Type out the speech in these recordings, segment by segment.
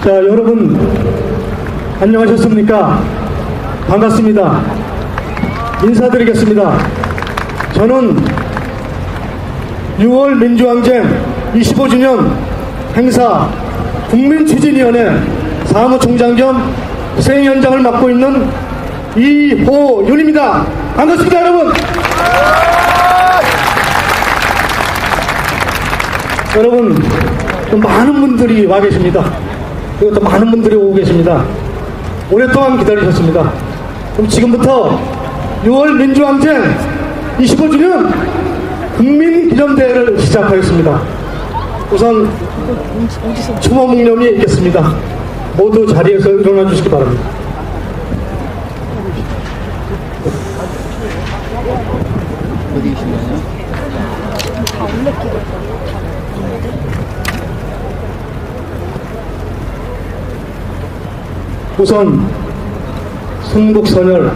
자, 여러분 안녕하셨습니까? 반갑습니다. 인사드리겠습니다. 저는 6월 민주항쟁 25주년 행사 국민추진위원회 사무총장 겸 수행위원장을 맡고 있는 이호윤입니다. 반갑습니다, 여러분. 여러분, 또 많은 분들이 와 계십니다. 그리고 또 많은 분들이 오고 계십니다. 오랫동안 기다리셨습니다. 그럼 지금부터 6월 민주항쟁 25주년 국민기념대회를 시작하겠습니다. 우선 추모 묵념이 있겠습니다. 모두 자리에서 일어나 주시기 바랍니다. 어디 계신가요? 우선 순국선열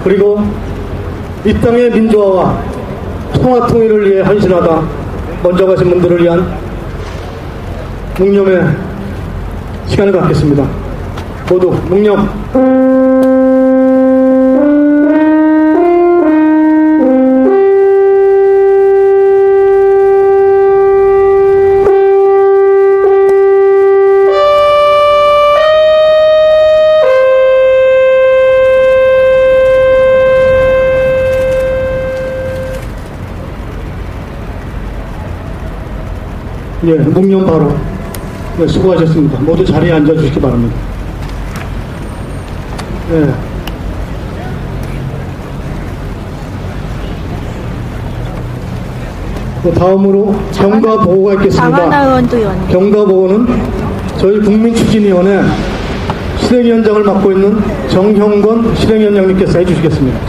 그리고 이 땅의 민주화와 통합통일을 위해 헌신하다 먼저 가신 분들을 위한 묵념의 시간을 갖겠습니다. 모두 묵념. 예, 묵념 바로. 네, 수고하셨습니다. 모두 자리에 앉아주시기 바랍니다. 예. 다음으로 경과보고가 있겠습니다. 경과보고는 저희 국민추진위원회 실행위원장을 맡고 있는 정형권 실행위원장님께서 해주시겠습니다.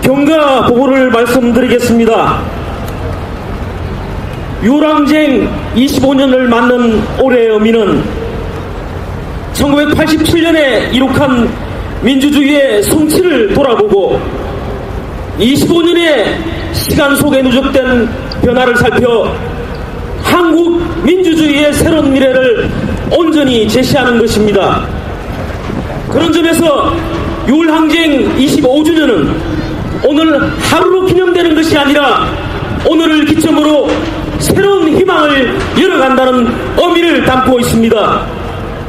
경과 보고를 말씀드리겠습니다. 유랑쟁 25년을 맞는 올해의 의미는 1987년에 이룩한 민주주의의 성취를 돌아보고 25년의 시간 속에 누적된 변화를 살펴 한국 민주주의의 새로운 미래를 온전히 제시하는 것입니다. 그런 점에서 6월 항쟁 25주년은 오늘 하루로 기념되는 것이 아니라 오늘을 기점으로 새로운 희망을 열어간다는 의미를 담고 있습니다.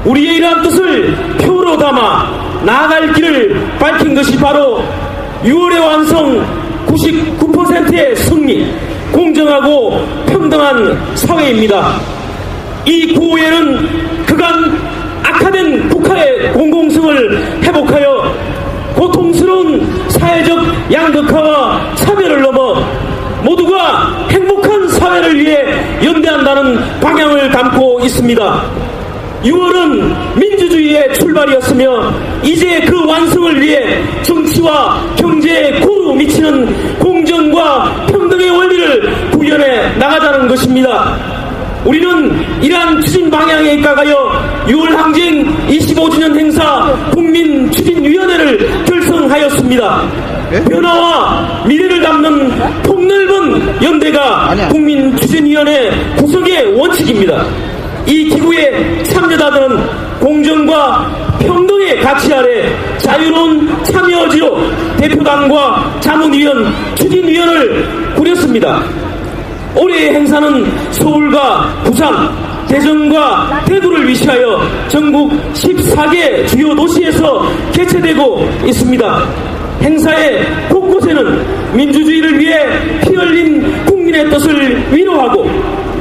우리의 이러한 뜻을 표로 담아 나아갈 길을 밝힌 것이 바로 6월의 완성 99%의 승리, 공정하고 평등한 사회입니다. 이 구호에는 그간 악화된 국가의 공공성을 회복하여 고통스러운 사회적 양극화와 차별을 넘어 모두가 행복한 사회를 위해 연대한다는 방향을 담고 있습니다. 6월은 민주주의의 출발이었으며 이제 그 완성을 위해 정치와 경제에 고루 미치는 공정과 평등의 원리를 구현해 나가자는 것입니다. 우리는 이러한 추진 방향에 입각하여 6월 항쟁 25주년 행사 국민추진위원회를 결성하였습니다. 변화와 미래를 담는 폭넓은 연대가 국민추진위원회 구성의 원칙입니다. 이 기구의 참여자들은 공정과 평등의 가치 아래 자유로운 참여지로 대표단과 자문위원, 추진위원을 꾸렸습니다. 올해의 행사는 서울과 부산, 대전과 대구를 위시하여 전국 14개 주요 도시에서 개최되고 있습니다. 행사의 곳곳에는 민주주의를 위해 피 흘린 국민의 뜻을 위로하고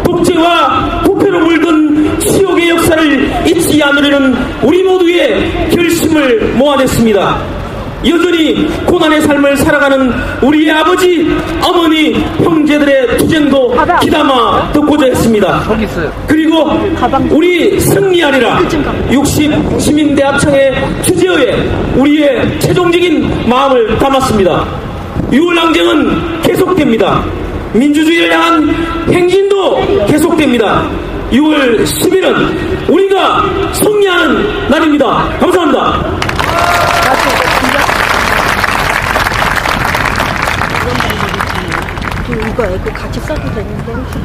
독재와 부패로 물든 치욕의 역사를 잊지 않으려는 우리 모두의 결심을 모아냈습니다. 여전히 고난의 삶을 살아가는 우리의 아버지, 어머니, 형제들의 투쟁도 귀담아 듣고자 했습니다. 그리고 우리 승리하리라 60 시민대 합창의 주제어에 우리의 최종적인 마음을 담았습니다. 6월 항쟁은 계속됩니다. 민주주의를 향한 행진도 계속됩니다. 6월 10일은 우리가 승리하는 날입니다. 감사합니다. 이거 애고 같이 써도 되는데 혹시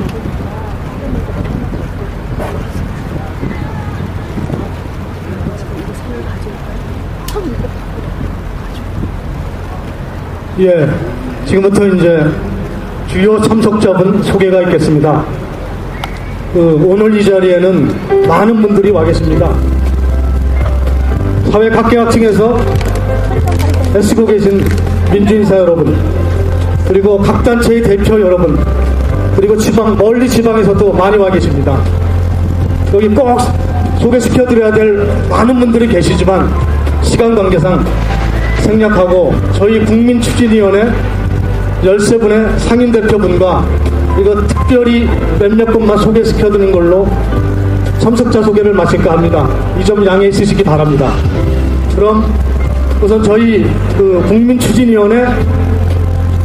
예, 지금부터 이제 주요 참석자분 소개가 있겠습니다. 오늘 이 자리에는 많은 분들이 와 계십니다. 사회 각계각층에서 애쓰고 계신 민주인사 여러분, 그리고 각 단체의 대표 여러분, 그리고 멀리 지방에서도 많이 와 계십니다. 여기 꼭 소개시켜드려야 될 많은 분들이 계시지만 시간 관계상 생략하고 저희 국민추진위원회 13분의 상임대표분과 이거 특별히 몇몇 분만 소개시켜드리는 걸로 참석자 소개를 마칠까 합니다. 이 점 양해해 주시기 바랍니다. 그럼 우선 저희 국민추진위원회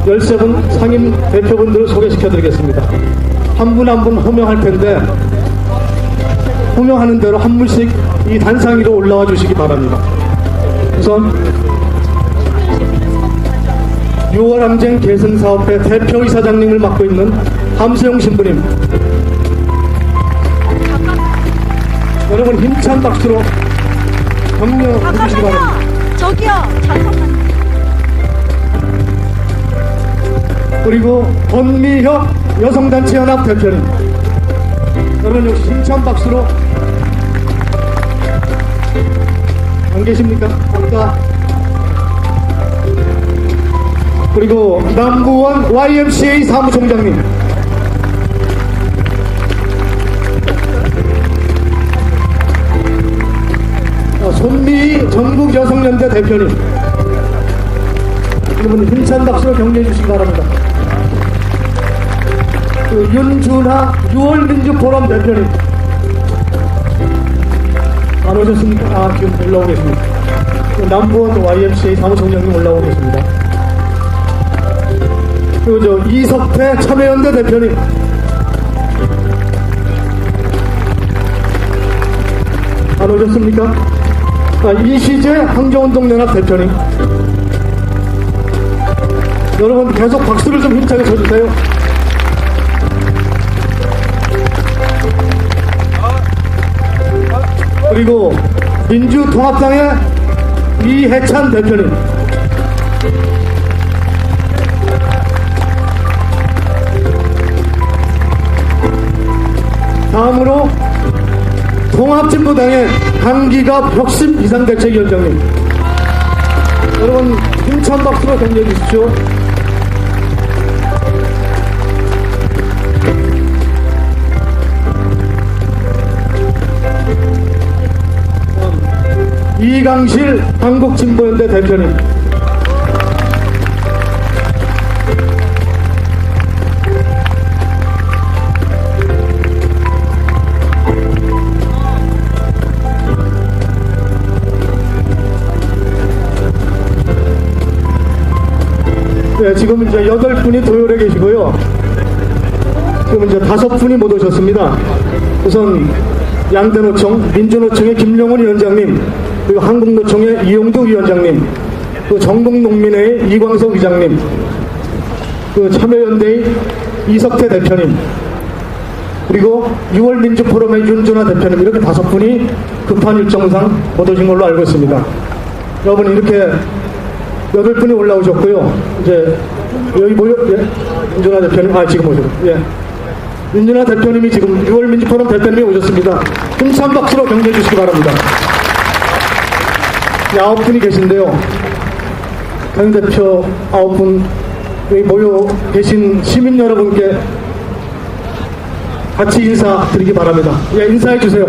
13분 상임대표분들을 소개시켜드리겠습니다. 한 분 한 분 호명할 텐데 호명하는 대로 한 분씩 이 단상 위로 올라와 주시기 바랍니다. 우선 6월 항쟁 계승사업회 대표이사장님을 맡고 있는 함세용 신부님, 여러분 힘찬 박수로 격려해 주시기 바랍니다. 잠깐만요. 저기요. 잠깐만요. 그리고 권미혁 여성단체연합 대표님, 여러분 역시 힘찬 박수로. 안 계십니까? 아까. 그리고 남구원 YMCA 사무총장님, 손미희 전국여성연대 대표님, 여러분 힘찬 박수로 격려해 주시기 바랍니다. 윤준하 6월민주포럼 대표님, 안 오셨습니까? 지금 올라오고 계십니다. 남부원 YMCA 사무총장님 올라오고 계십니다. 그리고 이석태 참여연대 대표님, 안 오셨습니까? 이시재 항저운동연합 대표님, 여러분 계속 박수를 좀 힘차게 쳐주세요. 그리고 민주통합당의 이해찬 대표님, 다음으로 통합진보당의 강기갑 혁신 비상대책위원장님, 여러분 힘찬 박수로 격려해 주십시오. 이강실 한국진보연대 대표님, 네, 지금 이제 8분이 도열해 계시고요. 지금 이제 5분이 못 오셨습니다. 우선 양대노총, 민주노총의 김용훈 위원장님, 그리고 한국노총의 이용두 위원장님, 또 전국농민회의 이광석 위장님, 그 참여연대의 이석태 대표님, 그리고 6월 민주포럼의 윤준하 대표님, 이렇게 5분이 급한 일정상 못 오신 걸로 알고 있습니다. 여러분 이렇게 8분이 올라오셨고요. 이제 여기 예? 윤준하 대표님, 지금 오셨어요. 예. 윤준하 대표님이 지금 6월 민주포럼 대표님이 오셨습니다. 힘찬 박수로 격려해 주시기 바랍니다. 9분이 계신데요. 당대표 9분, 여기 모여 계신 시민 여러분께 같이 인사드리기 바랍니다. 예, 인사해 주세요.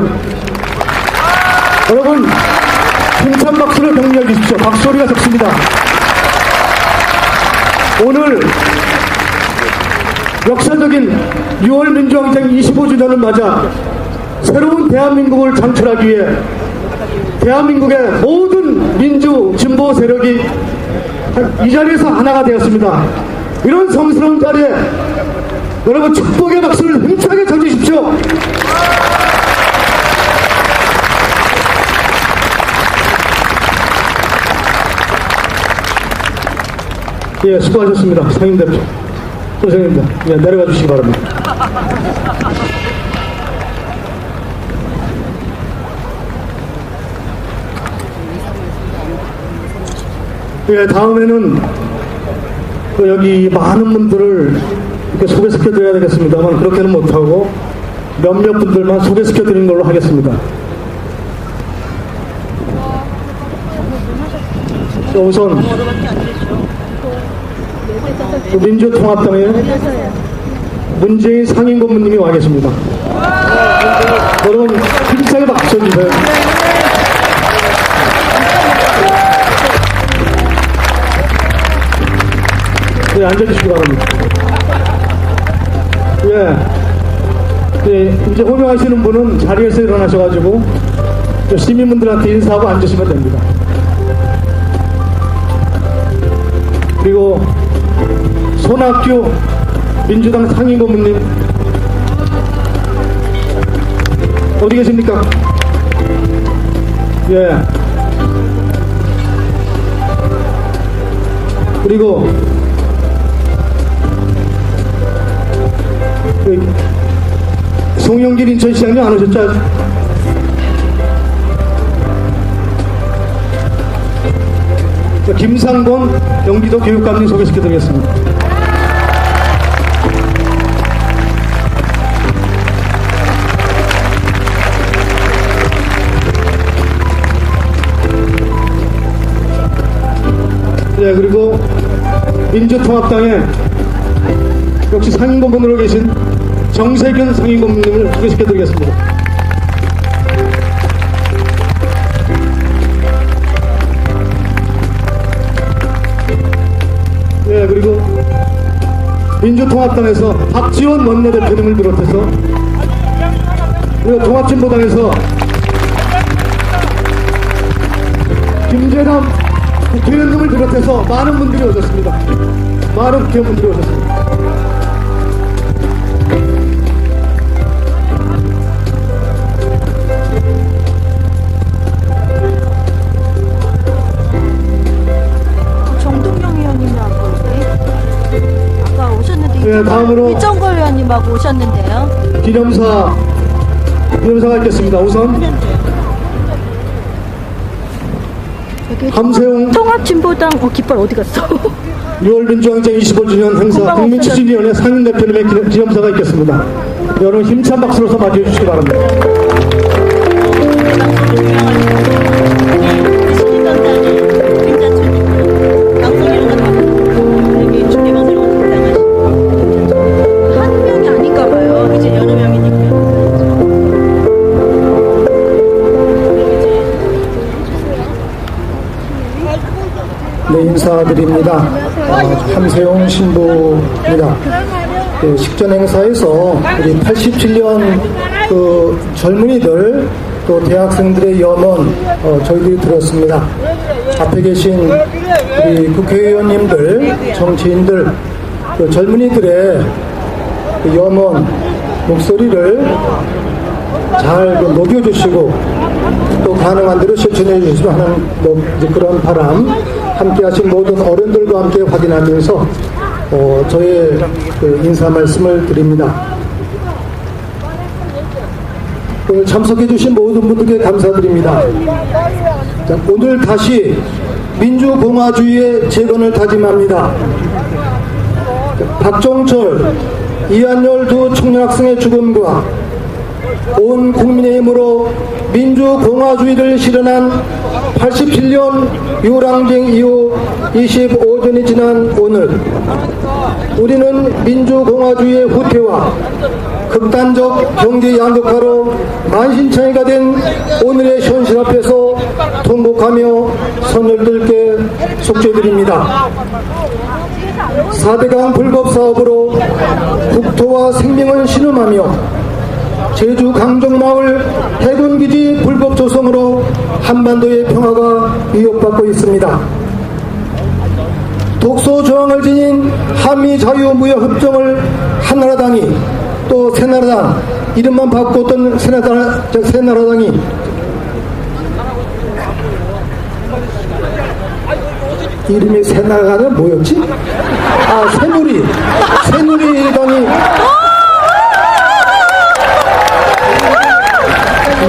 여러분, 힘찬 박수로 격려해 주십시오. 박소리가 적습니다. 오늘 역사적인 6월 민주항쟁 25주년을 맞아 새로운 대한민국을 창출하기 위해 대한민국의 모든 민주 진보 세력이 이 자리에서 하나가 되었습니다. 이런 성스러운 자리에 여러분 축복의 박수를 힘차게 쳐주십시오. 예, 수고하셨습니다. 상임대표. 선생님입니다. 예, 내려가 주시기 바랍니다. 예, 다음에는 또 여기 많은 분들을 이렇게 소개시켜 드려야 되겠습니다만 그렇게는 못하고 몇몇 분들만 소개시켜 드리는 걸로 하겠습니다. 우선 민주통합당의 문재인 상임고문님이 와 계십니다. 여러분 힘차게 박수 쳐주세요. 네, 앉아주시기 바랍니다. 예, 이제 호명하시는 분은 자리에서 일어나셔가지고 시민분들한테 인사하고 앉으시면 됩니다. 그리고 손학규 민주당 상임고문님 어디 계십니까? 예. 그리고 송영길 인천시장님 안 오셨죠? 김상곤 경기도 교육감님 소개시켜드리겠습니다. 네, 그리고 민주통합당에 역시 상임고문으로 계신 정세균 상임고문님을 소개시켜드리겠습니다. 네, 그리고 민주통합당에서 박지원 원내대표님을 비롯해서 그리고 통합진보당에서 김재남 국회의원님을 비롯해서 많은 분들이 오셨습니다. 많은 국회의원분들이 오셨습니다. 정동영 의원님하고 아까 오셨는데 네, 다음으로 이정걸 의원님하고 오셨는데요. 기념사가 있겠습니다. 우선 함세웅 통합진보당 깃발 어디 갔어? 6월 민주항쟁 25주년 행사 국민추진위원회 상임대표님의 기념사가 있겠습니다. 여러분 힘찬 박수로서 맞이해 주시기 바랍니다. 한 명이 아닌가 봐요. 이제 여러 명이니까. 네, 인사드립니다. 함세용 신부입니다. 그 식전 행사에서 우리 87년 그 젊은이들 또 대학생들의 염원 저희들이 들었습니다. 앞에 계신 우리 국회의원님들, 정치인들, 그 젊은이들의 그 염원 목소리를 잘 녹여주시고 또 가능한 대로 실천해 주시면 하는 그런 바람 함께 하신 모든 어른들과 함께 확인하면서 저의 그 인사 말씀을 드립니다. 오늘 참석해 주신 모든 분들께 감사드립니다. 자, 오늘 다시 민주공화주의의 재건을 다짐합니다. 박종철, 이한열 두 청년학생의 죽음과 온 국민의 힘으로 민주공화주의를 실현한 87년 유랑쟁 이후 25년이 지난 오늘 우리는 민주공화주의의 후퇴와 극단적 경제 양극화로 만신창이가 된 오늘의 현실 앞에서 통곡하며 선열들께 속죄드립니다. 4대강 불법사업으로 국토와 생명을 신음하며 제주 강정마을 해군기지 불법 조성으로 한반도의 평화가 위협받고 있습니다. 독소 조항을 지닌 한미 자유무역협정을 한나라당이 또 새나라당 이름만 바꿨던 새나라당이 이름이 새나가는 뭐였지? 아, 새누리당이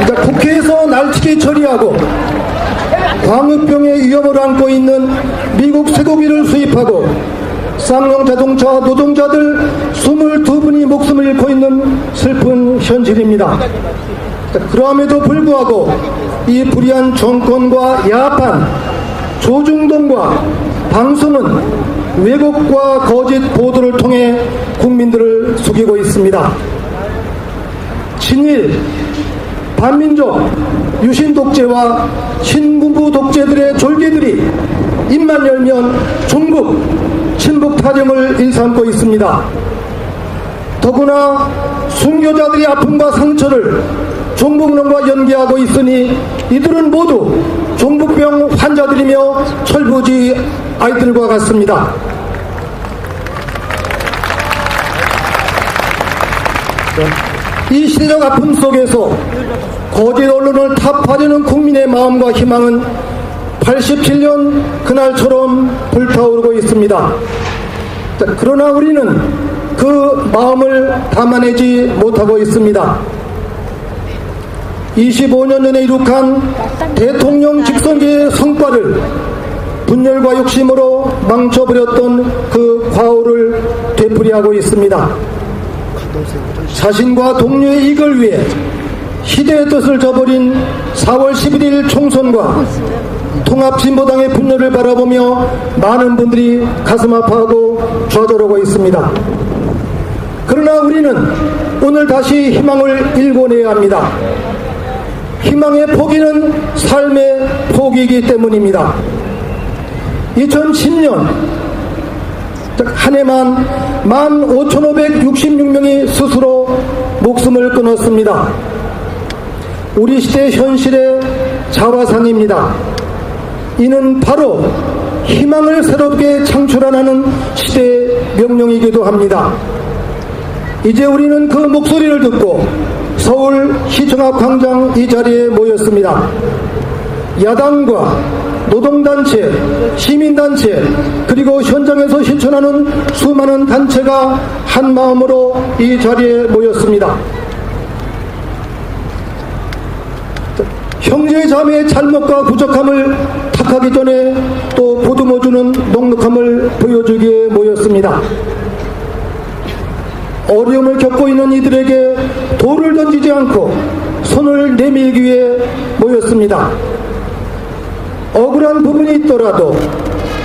이제 국회에서 날치기 처리하고 광우병의 위험을 안고 있는 미국 쇠고기를 수입하고 쌍용 자동차 노동자들 22분이 목숨을 잃고 있는 슬픈 현실입니다. 그럼에도 불구하고 이 불의한 정권과 야합한 조중동과 방송은 왜곡과 거짓 보도를 통해 국민들을 속이고 있습니다. 친일, 반민족, 유신 독재와 신군부 독재들의 졸개들이 입만 열면 종북, 친북 타령을 일삼고 있습니다. 더구나 순교자들의 아픔과 상처를 종북론과 연계하고 있으니 이들은 모두 종북병 환자들이며 철부지 아이들과 같습니다. 이 시대적 아픔 속에서 거짓 언론을 타파하려는 국민의 마음과 희망은 87년 그날처럼 불타오르고 있습니다. 그러나 우리는 그 마음을 담아내지 못하고 있습니다. 25년 전에 이룩한 대통령 직선제의 성과를 분열과 욕심으로 망쳐버렸던 그 과오를 되풀이하고 있습니다. 자신과 동료의 이익을 위해 시대의 뜻을 저버린 4월 11일 총선과 통합진보당의 분열을 바라보며 많은 분들이 가슴 아파하고 좌절하고 있습니다. 그러나 우리는 오늘 다시 희망을 일궈내야 합니다. 희망의 포기는 삶의 포기이기 때문입니다. 2010년 한 해만 15,566명이 스스로 목숨을 끊었습니다. 우리 시대 현실의 자화상입니다. 이는 바로 희망을 새롭게 창출하는 시대의 명령이기도 합니다. 이제 우리는 그 목소리를 듣고 서울 시청 앞 광장 이 자리에 모였습니다. 야당과 노동단체, 시민단체, 그리고 현장에서 실천하는 수많은 단체가 한 마음으로 이 자리에 모였습니다. 형제 자매의 잘못과 부족함을 탓하기 전에 또 보듬어주는 넉넉함을 보여주기에 모였습니다. 어려움을 겪고 있는 이들에게 돌을 던지지 않고 손을 내밀기 위해 모였습니다. 억울한 부분이 있더라도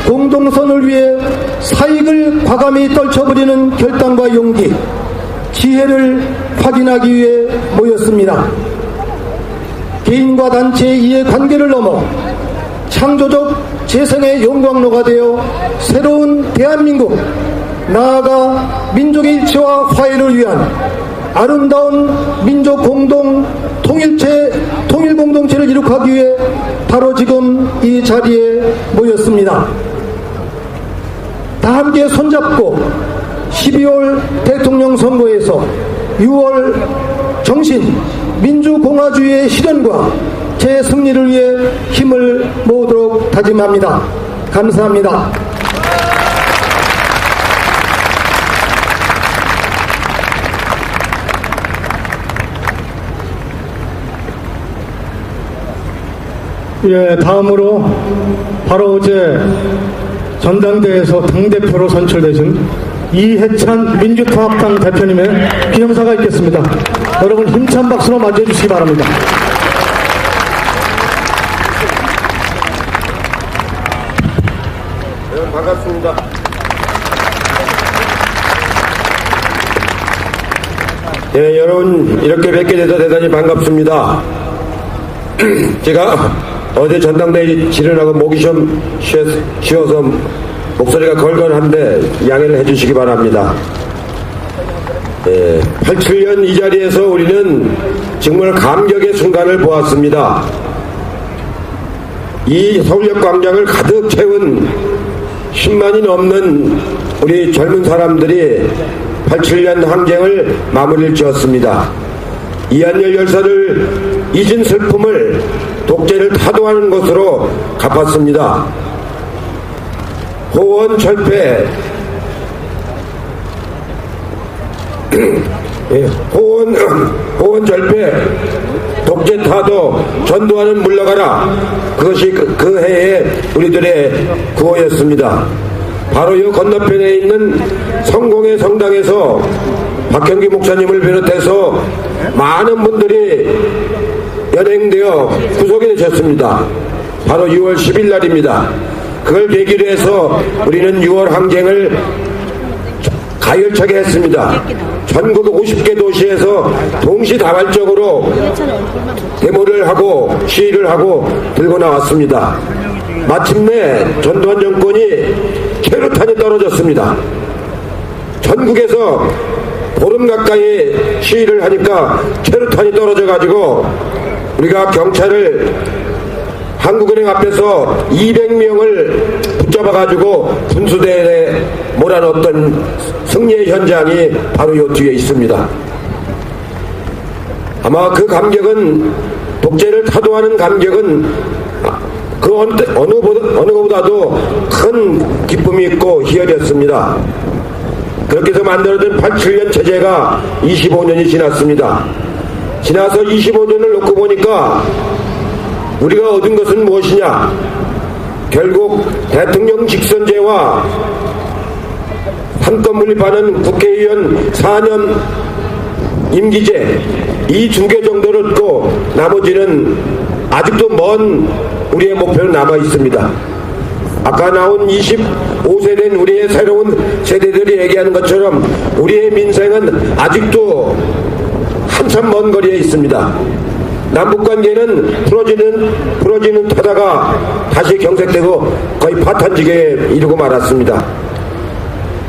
공동선을 위해 사익을 과감히 떨쳐버리는 결단과 용기, 지혜를 확인하기 위해 모였습니다. 개인과 단체의 이해관계를 넘어 창조적 재생의 영광로가 되어 새로운 대한민국, 나아가 민족의 일치와 화해를 위한 아름다운 민족 공동 통일 공동체를 이룩하기 위해 바로 지금 이 자리에 모였습니다. 다 함께 손잡고 12월 대통령 선거에서 6월 정신 민주공화주의의 실현과 재승리를 위해 힘을 모으도록 다짐합니다. 감사합니다. 예, 다음으로 바로 어제 전당대회에서 당대표로 선출되신 이해찬 민주통합당 대표님의 기념사가 있겠습니다. 여러분 힘찬 박수로 맞이해 주시기 바랍니다. 여러분 반갑습니다. 예, 여러분 이렇게 뵙게 돼서 대단히 반갑습니다. 제가 어제 전당대회 치르라고 목이 좀 쉬어서 목소리가 걸걸한데 양해를 해주시기 바랍니다. 87년 이 자리에서 우리는 정말 감격의 순간을 보았습니다. 이 서울역 광장을 가득 채운 10만이 넘는 우리 젊은 사람들이 87년 항쟁을 마무리를 지었습니다. 이한열 열사를 잊은 슬픔을 독재를 타도하는 것으로 갚았습니다. 호원철폐 호원절폐 독재타도 전두환은 물러가라. 그것이 그 해의 우리들의 구호였습니다. 바로 이 건너편에 있는 성공의 성당에서 박형기 목사님을 비롯해서 많은 분들이 연행되어 구속이 되셨습니다. 바로 6월 10일 날입니다. 그걸 계기로 해서 우리는 6월 항쟁을 가열차게 했습니다. 전국 50개 도시에서 동시다발적으로 데모를 하고 시위를 하고 들고 나왔습니다. 마침내 전두환 정권이 최루탄이 떨어졌습니다. 전국에서 보름 가까이 시위를 하니까 최루탄이 떨어져가지고 우리가 경찰을 한국은행 앞에서 200명을 붙잡아가지고 분수대에 몰아넣었던 승리의 현장이 바로 이 뒤에 있습니다. 아마 그 감격은, 독재를 타도하는 감격은 그 어느 것보다도 큰 기쁨이 있고 희열이었습니다. 그렇게 해서 만들어진 87년 체제가 25년이 지났습니다. 지나서 25년을 놓고 보니까 우리가 얻은 것은 무엇이냐? 결국 대통령 직선제와 한껏 물립하는 국회의원 4년 임기제, 이 두 개 정도를 얻고 나머지는 아직도 먼 우리의 목표는 남아 있습니다. 아까 나온 25세 된 우리의 새로운 세대들이 얘기하는 것처럼 우리의 민생은 아직도 한참 먼 거리에 있습니다. 남북관계는 풀어지는 타다가 다시 경색되고 거의 파탄지기에 이르고 말았습니다.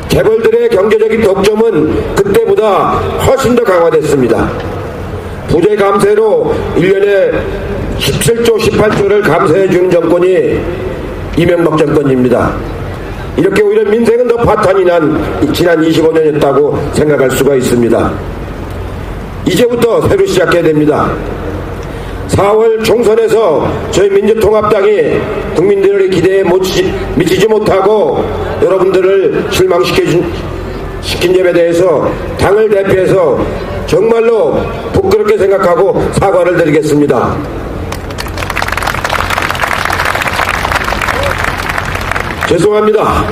재벌들의 경제적인 독점은 그때보다 훨씬 더 강화됐습니다. 부재 감세로 1년에 17조 18조를 감세해주는 정권이 이명박 정권입니다. 이렇게 오히려 민생은 더 파탄이 난 지난 25년이었다고 생각할 수가 있습니다. 이제부터 새로 시작해야 됩니다. 4월 총선에서 저희 민주통합당이 국민들의 기대에 미치지 못하고 여러분들을 실망시킨 점에 대해서 당을 대표해서 정말로 부끄럽게 생각하고 사과를 드리겠습니다. 죄송합니다.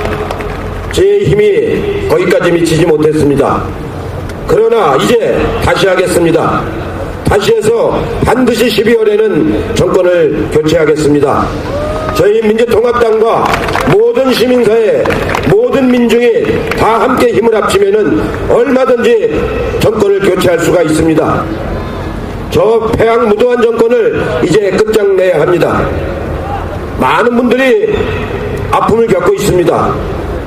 제 힘이 거기까지 미치지 못했습니다. 그러나 이제 다시 하겠습니다. 다시 해서 반드시 12월에는 정권을 교체하겠습니다. 저희 민주통합당과 모든 시민사회, 모든 민중이 다 함께 힘을 합치면은 얼마든지 정권을 교체할 수가 있습니다. 저 폐왕무도한 정권을 이제 끝장내야 합니다. 많은 분들이 아픔을 겪고 있습니다.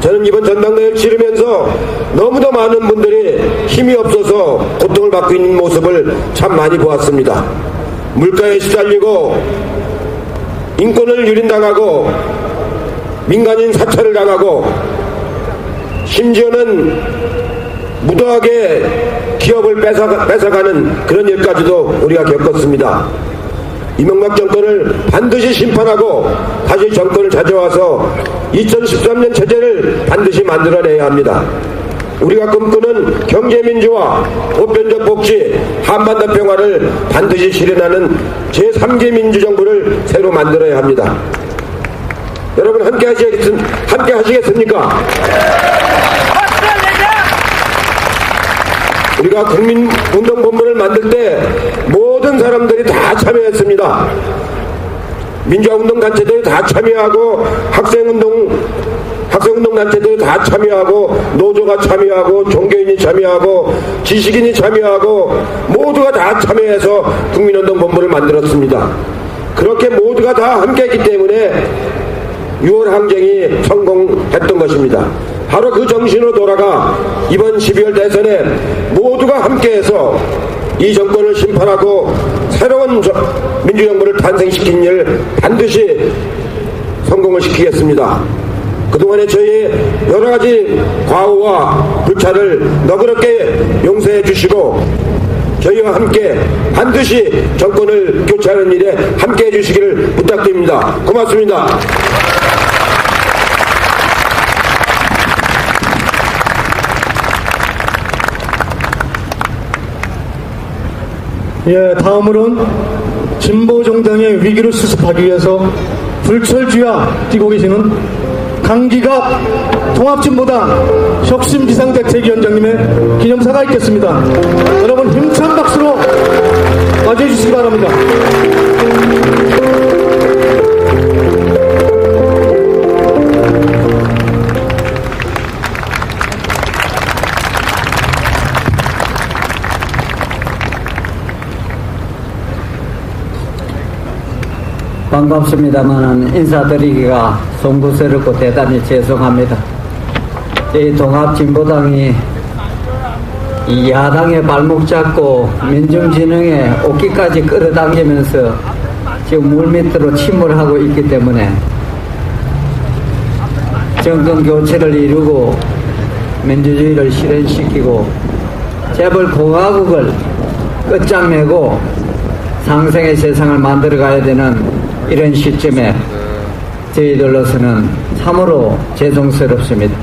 저는 이번 전당대회를 치르면서 너무도 많은 분들이 힘이 없어서 고통을 받고 있는 모습을 참 많이 보았습니다. 물가에 시달리고 인권을 유린당하고 민간인 사찰을 당하고 심지어는 무도하게 기업을 뺏어가는 그런 일까지도 우리가 겪었습니다. 이명박 정권을 반드시 심판하고 다시 정권을 가져와서 2013년 체제를 반드시 만들어내야 합니다. 우리가 꿈꾸는 경제민주화, 보편적 복지, 한반도 평화를 반드시 실현하는 제3기 민주정부를 새로 만들어야 합니다. 여러분 함께 하시겠습니까? 우리가 국민운동본부를 만들 때 모든 사람들이 다 참여했습니다. 민주화운동단체들이 다 참여하고 학생운동단체들이 다 참여하고 노조가 참여하고 종교인이 참여하고 지식인이 참여하고 모두가 다 참여해서 국민운동본부를 만들었습니다. 그렇게 모두가 다 함께했기 때문에 6월 항쟁이 성공했던 것입니다. 바로 그 정신으로 돌아가 이번 12월 대선에 모두가 함께해서 이 정권을 심판하고 새로운 민주정부를 탄생시킨 일 반드시 성공을 시키겠습니다. 그동안에 저희 여러가지 과오와 불찰을 너그럽게 용서해 주시고 저희와 함께 반드시 정권을 교체하는 일에 함께해 주시기를 부탁드립니다. 고맙습니다. 예, 다음으로는 진보정당의 위기를 수습하기 위해서 불철주야 뛰고 계시는 강기갑 통합진보당 혁신비상대책위원장님의 기념사가 있겠습니다. 여러분 힘찬 박수로 맞이해 주시기 바랍니다. 반갑습니다만 인사드리기가 송구스럽고 대단히 죄송합니다. 저희 통합진보당이 이 야당의 발목 잡고 민중진흥의 옷깃까지 끌어당기면서 지금 물밑으로 침몰하고 있기 때문에 정권 교체를 이루고 민주주의를 실현시키고 재벌 공화국을 끝장내고 상생의 세상을 만들어가야 되는 이런 시점에 저희들로서는 참으로 죄송스럽습니다.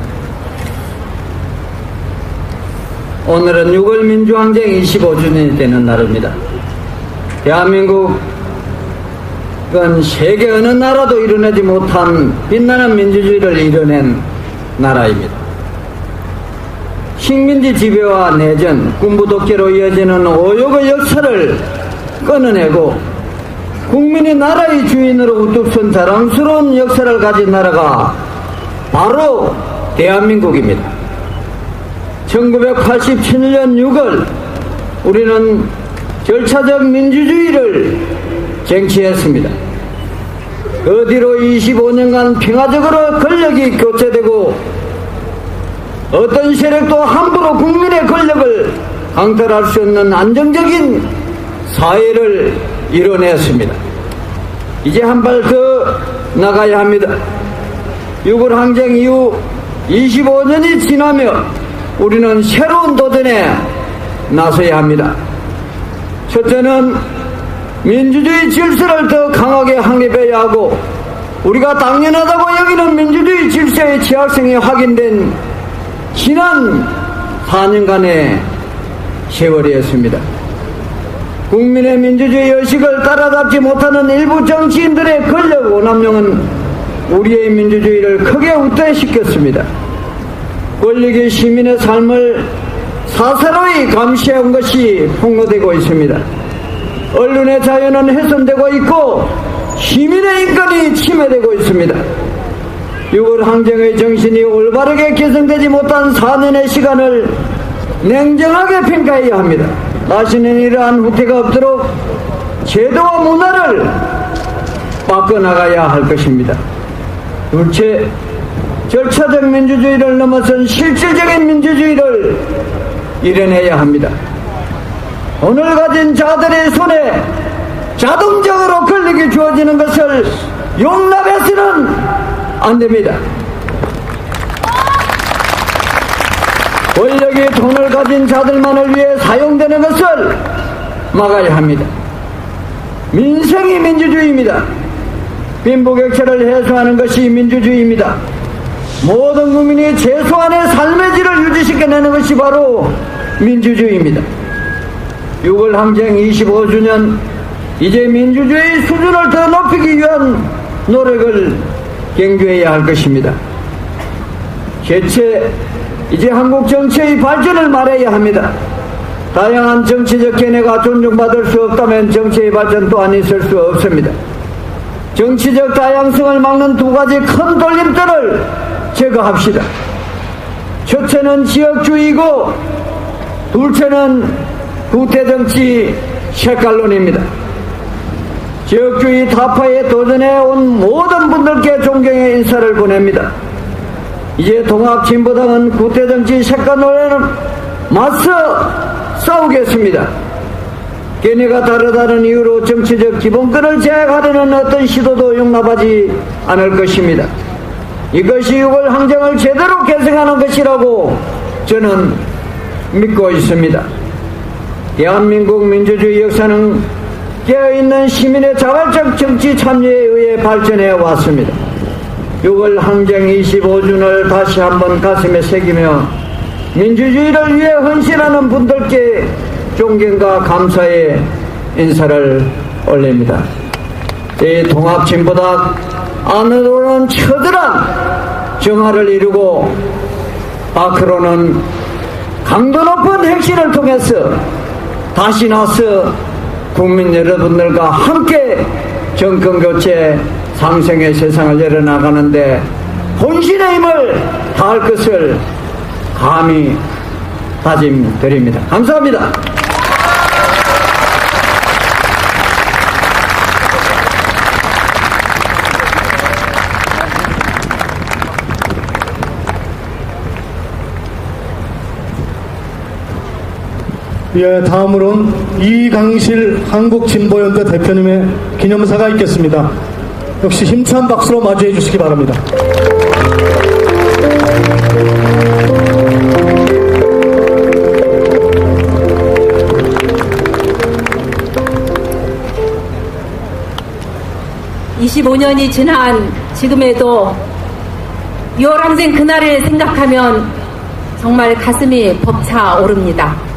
오늘은 6월 민주항쟁 25주년이 되는 날입니다. 대한민국은 세계 어느 나라도 이뤄내지 못한 빛나는 민주주의를 이뤄낸 나라입니다. 식민지 지배와 내전, 군부 독재로 이어지는 오욕의 역사를 끊어내고 국민이 나라의 주인으로 우뚝 선 자랑스러운 역사를 가진 나라가 바로 대한민국입니다. 1987년 6월 우리는 절차적 민주주의를 쟁취했습니다. 그 뒤로 25년간 평화적으로 권력이 교체되고 어떤 세력도 함부로 국민의 권력을 강탈할 수 없는 안정적인 사회를 이뤄냈습니다. 이제 한 발 더 나가야 합니다. 6월 항쟁 이후 25년이 지나며 우리는 새로운 도전에 나서야 합니다. 첫째는 민주주의 질서를 더 강하게 확립해야 하고 우리가 당연하다고 여기는 민주주의 질서의 취약성이 확인된 지난 4년간의 세월이었습니다. 국민의 민주주의 의식을 따라잡지 못하는 일부 정치인들의 권력 오남용은 우리의 민주주의를 크게 우대시켰습니다. 권력이 시민의 삶을 사사로이 감시해온 것이 폭로되고 있습니다. 언론의 자유는 훼손되고 있고 시민의 인권이 침해되고 있습니다. 6월 항쟁의 정신이 올바르게 개성되지 못한 4년의 시간을 냉정하게 평가해야 합니다. 다시는 이러한 후퇴가 없도록 제도와 문화를 바꿔나가야 할 것입니다. 둘째, 절차적 민주주의를 넘어선 실질적인 민주주의를 이뤄내야 합니다. 오늘 가진 자들의 손에 자동적으로 권력이 주어지는 것을 용납해서는 안 됩니다. 권력이 돈을 가진 자들만을 위해 사용되는 것을 막아야 합니다. 민생이 민주주의입니다. 빈부격차를 해소하는 것이 민주주의입니다. 모든 국민이 최소한의 삶의 질을 유지시켜내는 것이 바로 민주주의입니다. 6월 항쟁 25주년 이제 민주주의 수준을 더 높이기 위한 노력을 경주해야 할 것입니다. 개최 이제 한국 정치의 발전을 말해야 합니다. 다양한 정치적 견해가 존중받을 수 없다면 정치의 발전 또한 있을 수 없습니다. 정치적 다양성을 막는 두 가지 큰 돌림돌을 제거합시다. 첫째는 지역주의이고 둘째는 구태정치 색깔론입니다. 지역주의 타파에 도전해온 모든 분들께 존경의 인사를 보냅니다. 이제 통합진보당은 구태정치 색깔론에 맞서 싸우겠습니다. 견해가 다르다는 이유로 정치적 기본권을 제약하려는 어떤 시도도 용납하지 않을 것입니다. 이것이 6월 항쟁을 제대로 계승하는 것이라고 저는 믿고 있습니다. 대한민국 민주주의 역사는 깨어있는 시민의 자발적 정치 참여에 의해 발전해 왔습니다. 6월 항쟁 25주년을 다시 한번 가슴에 새기며 민주주의를 위해 헌신하는 분들께 존경과 감사의 인사를 올립니다. 이 통합진보당 안으로는 처절한 정화를 이루고 밖으로는 강도 높은 혁신을 통해서 다시 나서 국민 여러분들과 함께 정권교체 상생의 세상을 열어나가는데 혼신의 힘을 다할 것을 감히 다짐드립니다. 감사합니다. 예, 다음으로는 이강실 한국진보연대 대표님의 기념사가 있겠습니다. 역시 힘찬 박수로 맞이해 주시기 바랍니다. (25년이) 지난 지금에도 6월 항쟁 그날을 생각하면 정말 가슴이 벅차오릅니다.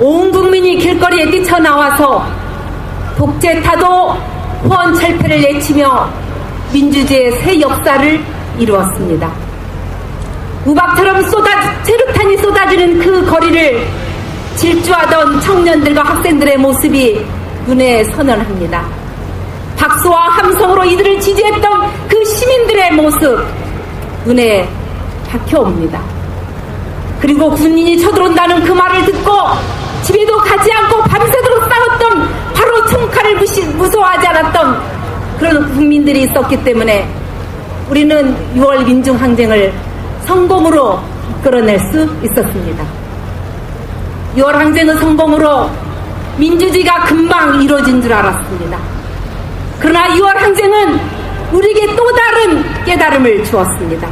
온 국민이 길거리에 뛰쳐나와서 독재타도 후원철폐를 외치며 민주주의의 새 역사를 이루었습니다. 우박처럼 체류탄이 쏟아지는 그 거리를 질주하던 청년들과 학생들의 모습이 눈에 선언합니다. 박수와 함성으로 이들을 지지했던 그 시민들의 모습 눈에 박혀옵니다. 그리고 군인이 쳐들어온다는 그 말을 듣고 집에도 가지 않고 밤새도록 싸웠던, 바로 총칼을 무서워하지 않았던 그런 국민들이 있었기 때문에 우리는 6월 민중항쟁을 성공으로 이끌어낼 수 있었습니다. 6월 항쟁의 성공으로 민주주의가 금방 이루어진 줄 알았습니다. 그러나 6월 항쟁은 우리에게 또 다른 깨달음을 주었습니다.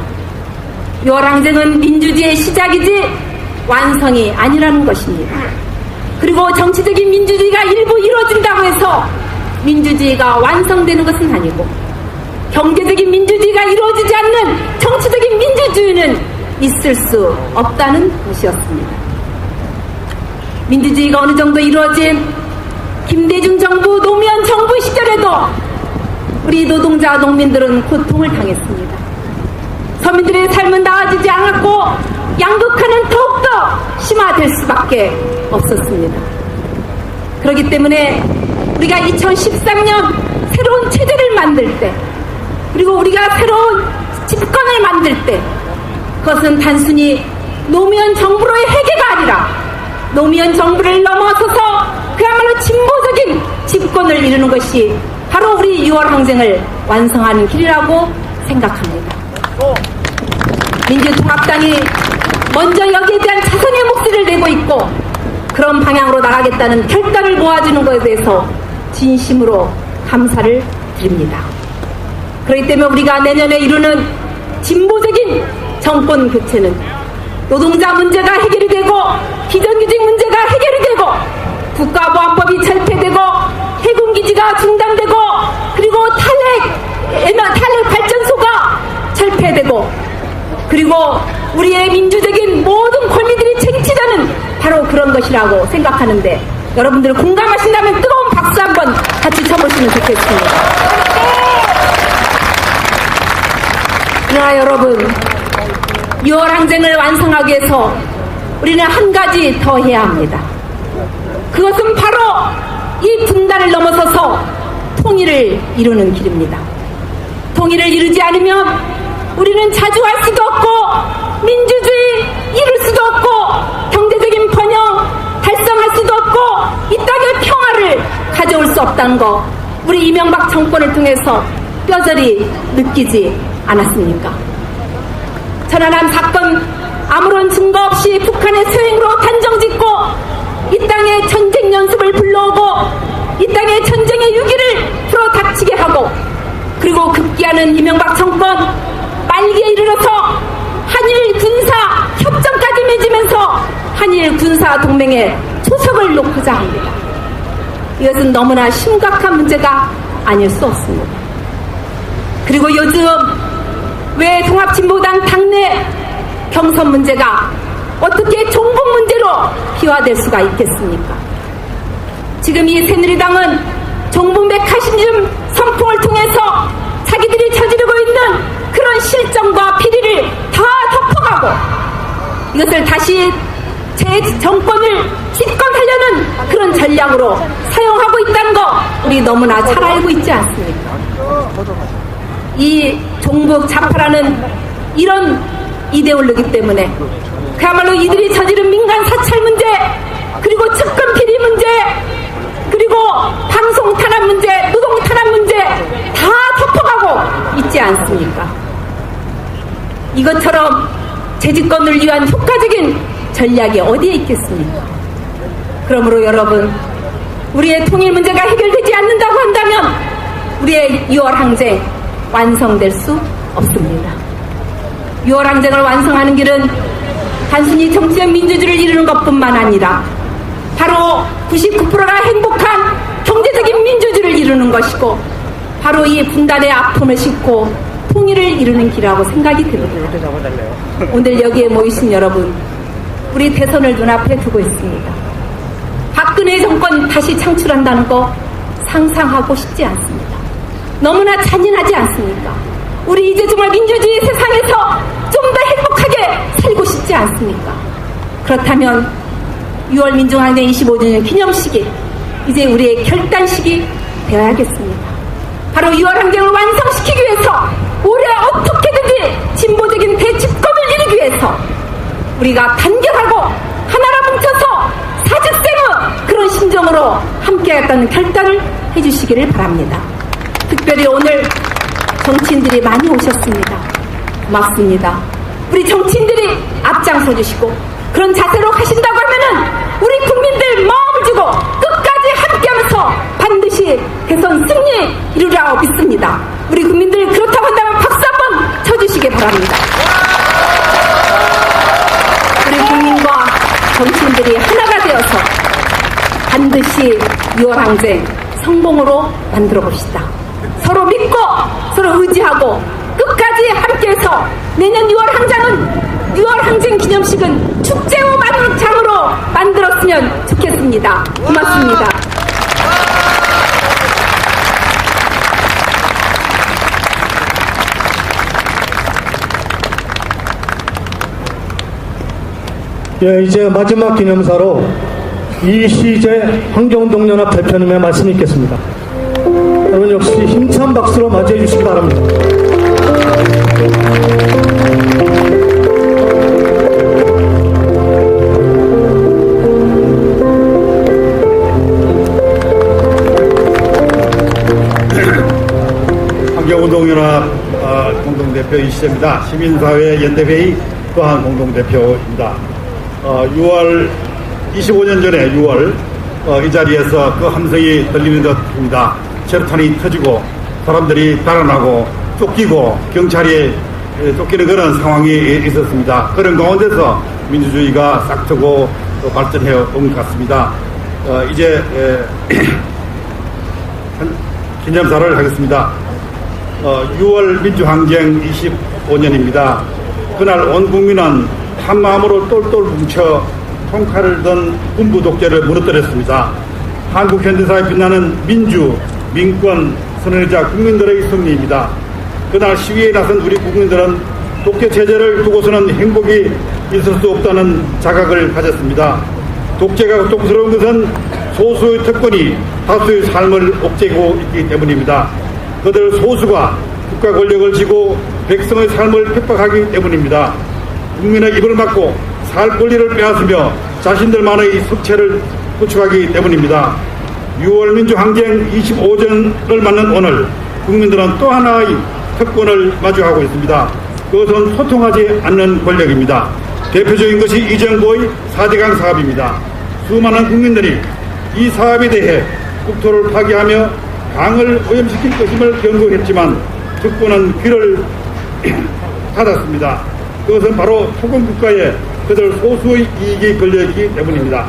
6월 항쟁은 민주주의의 시작이지 완성이 아니라는 것입니다. 그리고 정치적인 민주주의가 일부 이루어진다고 해서 민주주의가 완성되는 것은 아니고, 경제적인 민주주의가 이루어지지 않는 정치적인 민주주의는 있을 수 없다는 것이었습니다. 민주주의가 어느 정도 이루어진 김대중 정부, 노무현 정부 시절에도 우리 노동자, 농민들은 고통을 당했습니다. 서민들의 삶은 나아지지 않았고 양극화는 더욱더 심화될 수밖에 없었습니다. 그렇기 때문에 우리가 2013년 새로운 체제를 만들 때, 그리고 우리가 새로운 집권을 만들 때, 그것은 단순히 노무현 정부로의 회개가 아니라 노무현 정부를 넘어서서 그야말로 진보적인 집권을 이루는 것이 바로 우리 6월 항쟁을 완성하는 길이라고 생각합니다. 민주통합당이 먼저 여기에 대한 자성의 목소리를 내고 있고 그런 방향으로 나가겠다는 결단을 모아주는 것에 대해서 진심으로 감사를 드립니다. 그렇기 때문에 우리가 내년에 이루는 진보적인 정권 교체는 노동자 문제가 해결이 되고 비정규직 문제가 해결이 되고 국가보안법이 철폐되고 해군기지가 중단되고 그리고 탄핵 발전소가 철폐되고 그리고 우리의 민주적인 모든 권리들이 쟁취되는 바로 그런 것이라고 생각하는데, 여러분들 공감하신다면 뜨거운 박수 한번 같이 쳐보시면 좋겠습니다. 그러나 여러분, 6월 항쟁을 완성하기 위해서 우리는 한 가지 더 해야 합니다. 그것은 바로 이 분단을 넘어서서 통일을 이루는 길입니다. 통일을 이루지 않으면 우리는 자주할 수도 없고 민주주의 이룰 수도 없고 경제적인 번영 달성할 수도 없고 이 땅의 평화를 가져올 수 없다는 거 우리 이명박 정권을 통해서 뼈저리 느끼지 않았습니까? 천안함 사건 아무런 증거 없이 북한의 소행으로 단정짓고 이 땅에 전쟁 연습을 불러오고 이 땅에 전쟁의 유기를 풀어닥치게 하고, 그리고 급기야는 이명박 정권 말기에 이르러서 한일 군사 협정까지 맺으면서 한일 군사 동맹에 초석을 놓고자 합니다. 이것은 너무나 심각한 문제가 아닐 수 없습니다. 그리고 요즘 왜 통합진보당 당내 경선 문제가 어떻게 종북 문제로 비화될 수가 있겠습니까? 지금 이 새누리당은 종북 메커니즘 선풍을 통해서 자기들이 저지르고 있는 그런 실정과 비리를 다 덮어가고 이것을 다시 제 정권을 집권하려는 그런 전략으로 사용하고 있다는 거 우리 너무나 잘 알고 있지 않습니까? 이 종북 좌파라는 이런 이데올로기 때문에 그야말로 이들이 저지른 민간 사찰 문제, 그리고 측근 비리 문제, 그리고 방송 탄압 문제, 노동 탄압 문제 다 덮어가고 있지 않습니까? 이것처럼 재집권을 위한 효과적인 전략이 어디에 있겠습니까? 그러므로 여러분, 우리의 통일 문제가 해결되지 않는다고 한다면 우리의 6월 항쟁 완성될 수 없습니다. 6월 항쟁을 완성하는 길은 단순히 정치적 민주주의를 이루는 것뿐만 아니라 바로 99%가 행복한 경제적인 민주주의를 이루는 것이고 바로 이 분단의 아픔을 싣고 통일을 이루는 길이라고 생각이 듭니다. 오늘 여기에 모이신 여러분, 우리 대선을 눈앞에 두고 있습니다. 박근혜 정권 다시 창출한다는 거 상상하고 싶지 않습니다. 너무나 잔인하지 않습니까? 우리 이제 정말 민주주의 세상에서 좀 더 행복하게 살고 싶지 않습니까? 그렇다면 6월 민중항쟁 25주년 기념식이 이제 우리의 결단식이 되어야겠습니다. 바로 6월 항쟁을 완성시키기 위해서 올해 어떻게든지 진보적인 대집권을 이루기 위해서 우리가 단결하고 하나로 뭉쳐서 사직생의 그런 심정으로 함께하겠다는 결단을 해주시기를 바랍니다. 특별히 오늘 정치인들이 많이 오셨습니다. 고맙습니다. 우리 정치인들이 앞장서 주시고 그런 자세로 가신다고 하면은 우리 국민들 마음을 주고 끝까지 함께하면서 반드시 대선 승리 이루리라고 믿습니다. 우리 국민들 그렇다고 한다면 박수 한번 쳐주시기 바랍니다. 우리 국민과 정치인들이 하나가 되어서 반드시 6월 항쟁 성공으로 만들어 봅시다. 서로 믿고 서로 의지하고 끝까지 함께해서 내년 6월 항쟁 기념식은 축제와 만장으로 만들었으면 좋겠습니다. 고맙습니다. 예, 이제 마지막 기념사로 이시재 환경운동연합 대표님의 말씀이 있겠습니다. 여러분 역시 힘찬 박수로 맞이해 주시기 바랍니다. 환경운동연합 공동대표 이시재입니다. 시민사회 연대회의 또한 공동대표입니다. 6월 25년 전에 6월 이 자리에서 그 함성이 들리는 듯합니다. 체류탄이 터지고 사람들이 달아나고 쫓기고 경찰이 쫓기는 그런 상황이 있었습니다. 그런 가운데서 민주주의가 싹트고 발전해 온 것 같습니다. 이제 기념사를 하겠습니다. 6월 민주항쟁 25년입니다. 그날 온 국민은 한 마음으로 똘똘 뭉쳐 총칼을 든 군부 독재를 무너뜨렸습니다. 한국 현대사에 빛나는 민주, 민권, 선언자 국민들의 승리입니다. 그날 시위에 나선 우리 국민들은 독재 체제를 두고서는 행복이 있을 수 없다는 자각을 가졌습니다. 독재가 고통스러운 것은 소수의 특권이 다수의 삶을 옥죄고 있기 때문입니다. 그들 소수가 국가 권력을 쥐고 백성의 삶을 핍박하기 때문입니다. 국민의 입을 막고 살 권리를 빼앗으며 자신들만의 숙체를 구축하기 때문입니다. 6월 민주항쟁 25전을 맞는 오늘 국민들은 또 하나의 특권을 마주하고 있습니다. 그것은 소통하지 않는 권력입니다. 대표적인 것이 이 정부의 4대강 사업입니다. 수많은 국민들이 이 사업에 대해 국토를 파괴하며 강을 오염시킬 것임을 경고했지만 정부는 귀를 닫았습니다. 그것은 바로 토건국가의 그들 소수의 이익이 걸려있기 때문입니다.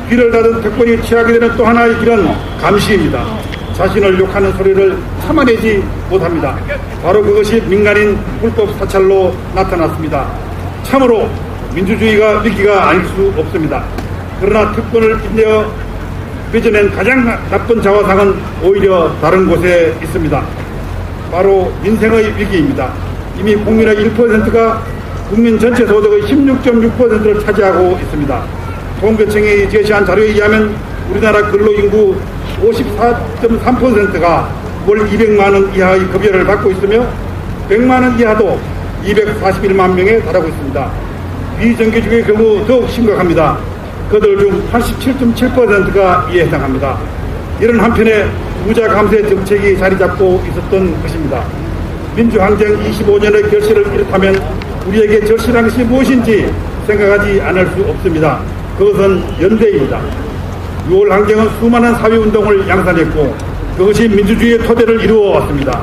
귀를 닫은 특권이 취하게 되는 또 하나의 길은 감시입니다. 자신을 욕하는 소리를 참아내지 못합니다. 바로 그것이 민간인 불법 사찰로 나타났습니다. 참으로 민주주의가 위기가 아닐 수 없습니다. 그러나 특권을 빗대어 빚어낸 가장 나쁜 자화상은 오히려 다른 곳에 있습니다. 바로 민생의 위기입니다. 이미 국민의 1%가 국민 전체 소득의 16.6%를 차지하고 있습니다. 통계청이 제시한 자료에 의하면 우리나라 근로인구 54.3%가 월 200만 원 이하의 급여를 받고 있으며 100만 원 이하도 241만 명에 달하고 있습니다. 비정규직의 경우 더욱 심각합니다. 그들 중 87.7%가 이에 해당합니다. 이런 한편에 부자 감세 정책이 자리 잡고 있었던 것입니다. 민주항쟁 25년의 결실을 이렇다면 우리에게 절실한 것이 무엇인지 생각하지 않을 수 없습니다. 그것은 연대입니다. 6월 항쟁은 수많은 사회운동을 양산했고 그것이 민주주의의 토대를 이루어왔습니다.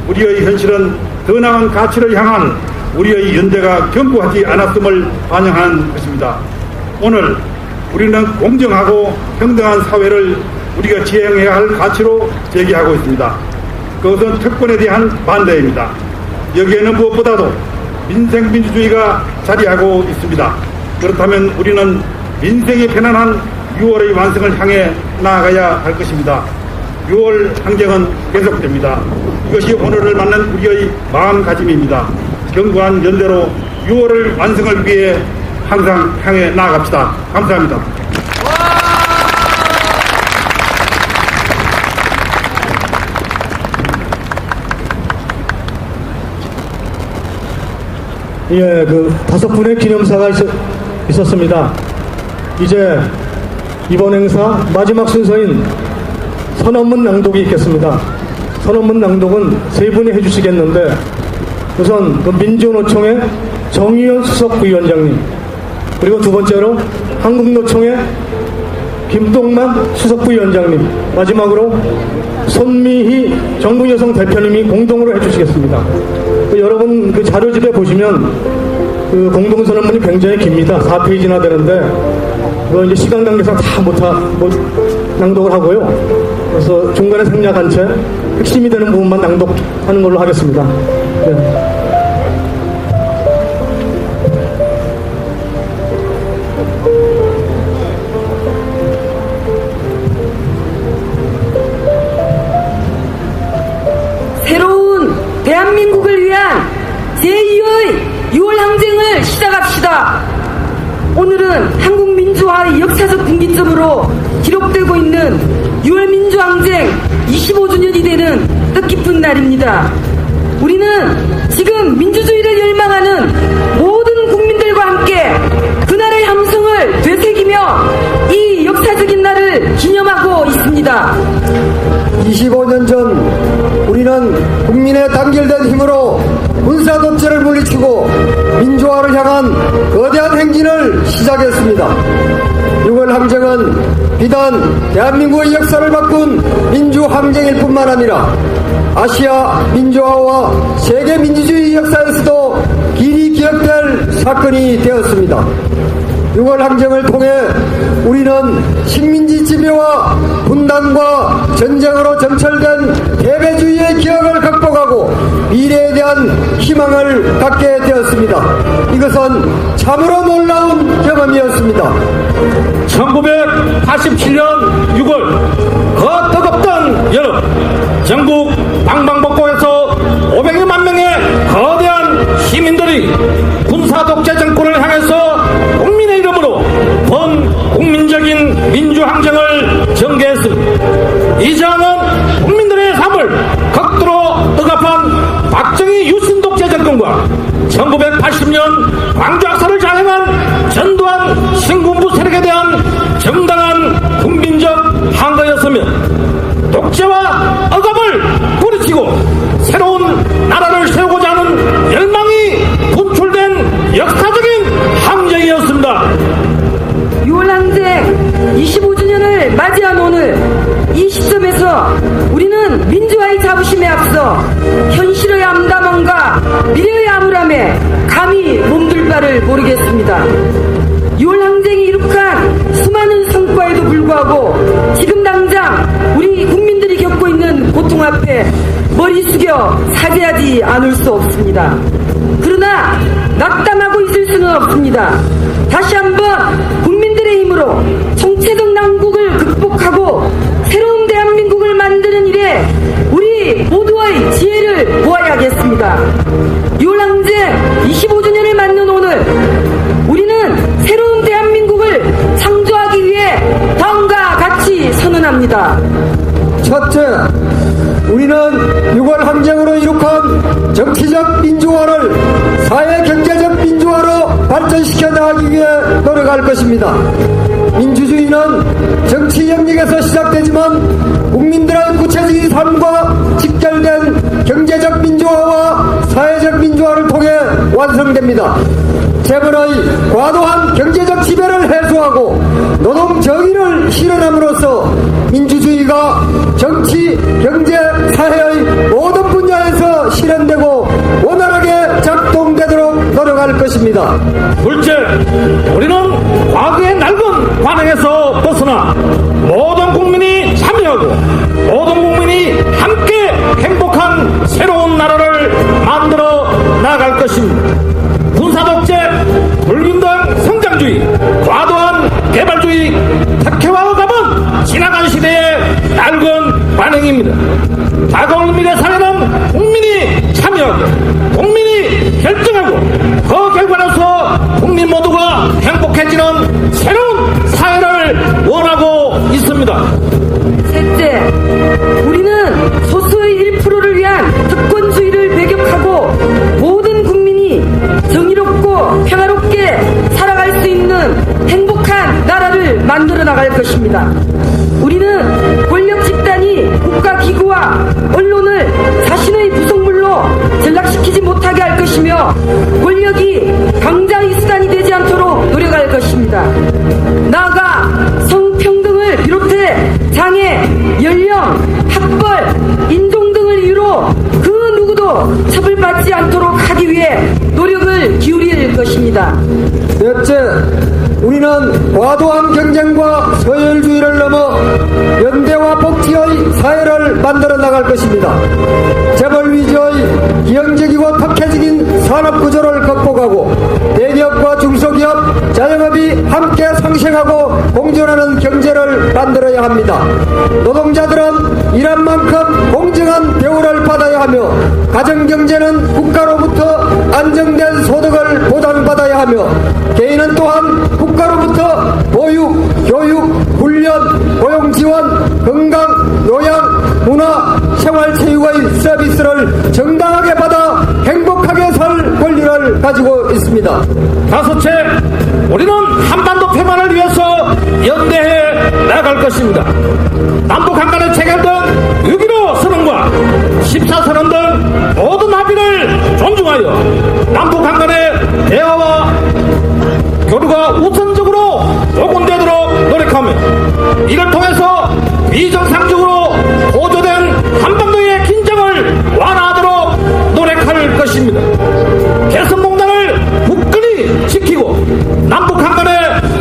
우리의 현실은 더 나은 가치를 향한 우리의 연대가 견고하지 않았음을 반영하는 것입니다. 오늘 우리는 공정하고 평등한 사회를 우리가 지향해야 할 가치로 제기하고 있습니다. 그것은 특권에 대한 반대입니다. 여기에는 무엇보다도 민생민주주의가 자리하고 있습니다. 그렇다면 우리는 민생이 편안한 6월의 완성을 향해 나아가야 할 것입니다. 6월 항쟁은 계속됩니다. 이것이 오늘을 맞는 우리의 마음가짐입니다. 견고한 연대로 6월을 완성을 위해 항상 향해 나아갑시다. 감사합니다. 예, 5분의 기념사가 있었습니다. 이제 이번 행사 마지막 순서인 선언문 낭독이 있겠습니다. 선언문 낭독은 3분이 해주시겠는데 우선 민주노총의 정의연 수석부위원장님, 그리고 두 번째로 한국노총의 김동만 수석부위원장님, 마지막으로 손미희 정부여성 대표님이 공동으로 해주시겠습니다. 여러분 자료집에 보시면 공동선언문이 굉장히 깁니다. 4페이지나 되는데 그거 이제 시간 관계상 다 못 낭독을 하고요. 그래서 중간에 생략한 채 핵심이 되는 부분만 낭독하는 걸로 하겠습니다. 네. 새로운 대한민국을 위한 제2의 6월 항쟁을 시작합시다. 오늘은 한국 민주화의 역사적 분기점으로 기록되고 있는 6월 민주항쟁 25주년이 되는 뜻깊은 날입니다. 우리는 지금 민주주의를 열망하는 모든 국민들과 함께 그날의 함성을 되새기며 이 역사적인 날을 기념하고 있습니다. 25년 전 우리는 국민의 단결된 힘으로 군사독재를 물리치고 민주화를 향한 거대한 행진을 시작했습니다. 6월 항쟁은 비단 대한민국의 역사를 바꾼 민주항쟁일 뿐만 아니라 아시아 민주화와 세계 민주주의 역사에서도 길이 기억될 사건이 되었습니다. 6월 항쟁을 통해 우리는 식민지 지배와 분단과 전쟁으로 점철된 패배주의의 기억을 극복하고 미래에 대한 희망을 갖게 되었습니다. 이것은 참으로 놀라운 경험이었습니다. 1987년 6월 그 뜨겁던 여름, 전국 방방곡곡에서 500여만 명의 거대한 시민들이 군사독재 정권을 향해서 국민의 이름으로 범국민적인 민주항쟁을 전개했습니다. 이 저항은 국민들의 삶을 극도로 억압한 박정희 유신독재 정권과 1980년 광주학살을 자행한 전두환 신군부 세력에 대한 정당한 국민적 항거였으며 독재와 억압을 뿌리치고 새로운 나라를 세우고자 하는 열망이 분출된 역사적인 항쟁이었습니다. 6월 항쟁 25주년을 맞이한 오늘 이 시점에서 우리는 민주화의 자부심에 앞서 현실의 암담함과 미래의 암울함에 감히 몸둘 바를 모르겠습니다. 6월 항쟁이 이룩한 수많은 성과에도 불구하고 지금 당장 우리 국민들이 겪고 있는 고통 앞에 머리 숙여 사죄하지 않을 수 없습니다. 그러나 낙담하고 있을 수는 없습니다. 다시 한번 국민들의 힘으로 총체적 난국을 극복하고 민주의 지혜를 보아야겠습니다. 6월 항쟁 25주년을 맞는 오늘 우리는 새로운 대한민국을 창조하기 위해 다음과 같이 선언합니다. 첫째, 우리는 6월 항쟁으로 이룩한 정치적 민주화를 사회 경제적 민주화로 발전시켜 나가기 위해 노력할 것입니다. 민주주의는 정치 영역에서 시작되지만 국민들의 구체적인 삶과 직결된 경제적 민주화와 사회적 민주화를 통해 완성됩니다. 재벌의 과도한 경제적 지배를 해소하고 노동 정의를 실현함으로써 민주주의가 정치, 경제, 사회의 모든 분야에서 실현되고 원활하게 작동되도록 노력할 것입니다. 둘째, 우리는 과거의 낡은 관행에서 벗어나 모든 국민이 참여하고 모든 국민이 함께 행복한 새로운 나라를 만들어 나갈 것입니다. 군사독재, 불균등 성장주의, 과도한 개발주의, 특혜와 억압은 지나간 시대의 낡은 관행입니다. 다가올 미래 사회는 국민이 참여하고 국민이 결정하고 그 결과로서 국민 모두가 행복해지는 새로운 사회를 원하고 있습니다. 셋째, 우리는 소수의 1%를 위한 특권주의를 배격하고 모든 국민이 정의롭고 평화롭게 살아갈 수 있는 행복한 나라를 만들어 나갈 것입니다. 우리는 권력 집단이 국가기구와 언론을 자신의 구성물로 전락시키지 못하게 할 것이며 권력이 강자의 수단이 되지 않도록 노력할 것입니다. 나아가 성평등을 비롯해 장애, 연령, 학벌, 인종 등을 이유로 그 누구도 처벌받지 않도록 하기 위해 노력을 기울일 것입니다. 넷째, 우리는 과도한 경쟁과 서열주의를 넘어 연대와 복지의 사회를 만들어 나갈 것입니다. 재벌 위주의 기형적이고 특혜적인 산업구조를 극복하고 대기업과 중소기업, 자영업이 함께 상생하고 공존하는 경제를 만들어야 합니다. 노동자들은 일한 만큼 공정한 대우를 받아야 하며 가정경제는 국가로부터 안정된 소득을 보장받아야 하며 개인은 또한 국가로부터 보육, 교육, 훈련, 고용지원, 건강, 요양, 문화, 생활체육의 서비스를 정당하게 받아 행복하게 살 권리를 가지고 있습니다. 다섯째, 우리는 한반도 평화를 위해서 연대해 나갈 것입니다. 남북한 간에 체결된 6.15 선언과 14선언 등 모든 합의를 존중하여 남북한 간의 대화와 교류가 우선적으로 복원되도록 노력하며 이를 통해서 비정상적으로 고조된 한반도의 긴장을 완화하도록 노력할 것입니다. 개성공단을 굳건히 지키고 남북한 간의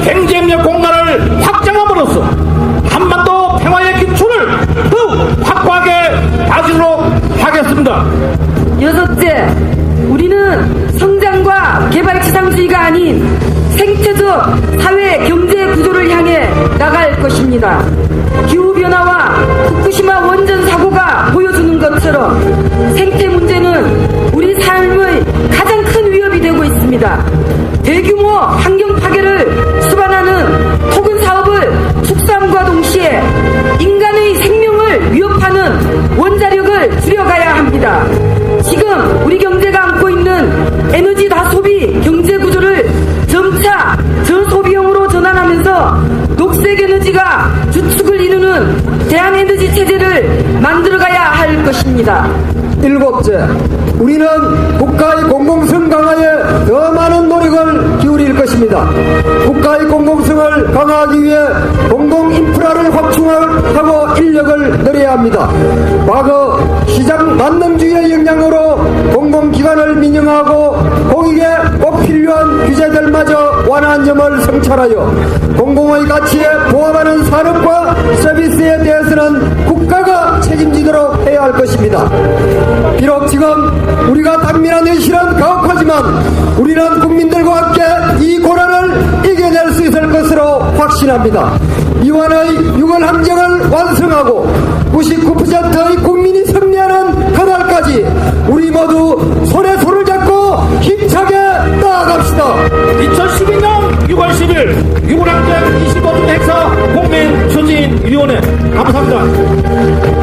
경제협력 공간을 확장함으로써 한반도 평화의 기초를 더욱 확고하게 다지도록 하겠습니다. 여섯째, 우리는 성장과 개발지상주의가 아닌 생태적 사회 경제 구조를 향해 나갈 것입니다. 기후변화와 후쿠시마 원전 사고가 보여주는 것처럼 생태 문제는 우리 삶의 가장 큰 위협이 되고 있습니다. 대규모 환경 파괴를 수반하는 토근 사업을 축소함과 동시에 인간의 생명을 위협하는 원자력을 줄여가야 합니다. 지금 우리 경제가 안고 있는 에너지 다소비 경제 구조를 점차 저소비형으로 전환하면서 녹색 에너지가 주축을 이루는 대한에너지 체제를 만들어가야 할 것입니다. 일곱째, 우리는 국가의 공공성 강화에 더 많은 노력을 기울일 것입니다. 국가의 공공성을 강화하기 위해 공공인프라를 확충하고 인력을 늘려야 합니다. 과거 시장 만능주의의 영향으로 공공기관을 민영하고 공익에 꼭 필요한 규제들마저 완화한 점을 성찰하여 공공의 가치에 부합하는 산업과 서비스에 대해서는 국가가 책임지도록 해야 할 것입니다. 비록 지금 우리가 당면한 현실은 가혹하지만 우리는 국민들과 함께 이 고난을 이겨낼 수 있을 것으로 확신합니다. 이완의 6월 항쟁을 완성하고 99%의 국민이 승리하는 그날까지 우리 모두 손에 손을 잡고 힘차게 나아갑시다. 2012년 6월 10일 유월항쟁 25주년 행사 국민추진위원회 감사합니다.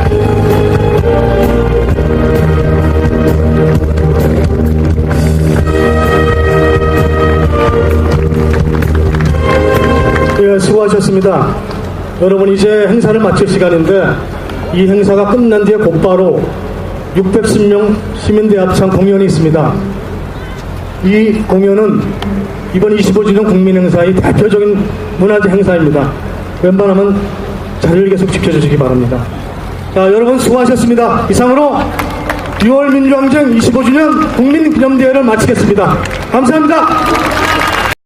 예, 수고하셨습니다. 여러분 이제 행사를 마칠 시간인데 이 행사가 끝난 뒤에 곧바로 610명 시민대 합창 공연이 있습니다. 이 공연은 이번 25주년 국민행사의 대표적인 문화재 행사입니다. 웬만하면 자리를 계속 지켜주시기 바랍니다. 자, 여러분 수고하셨습니다. 이상으로 6월 민주항쟁 25주년 국민기념대회를 마치겠습니다. 감사합니다.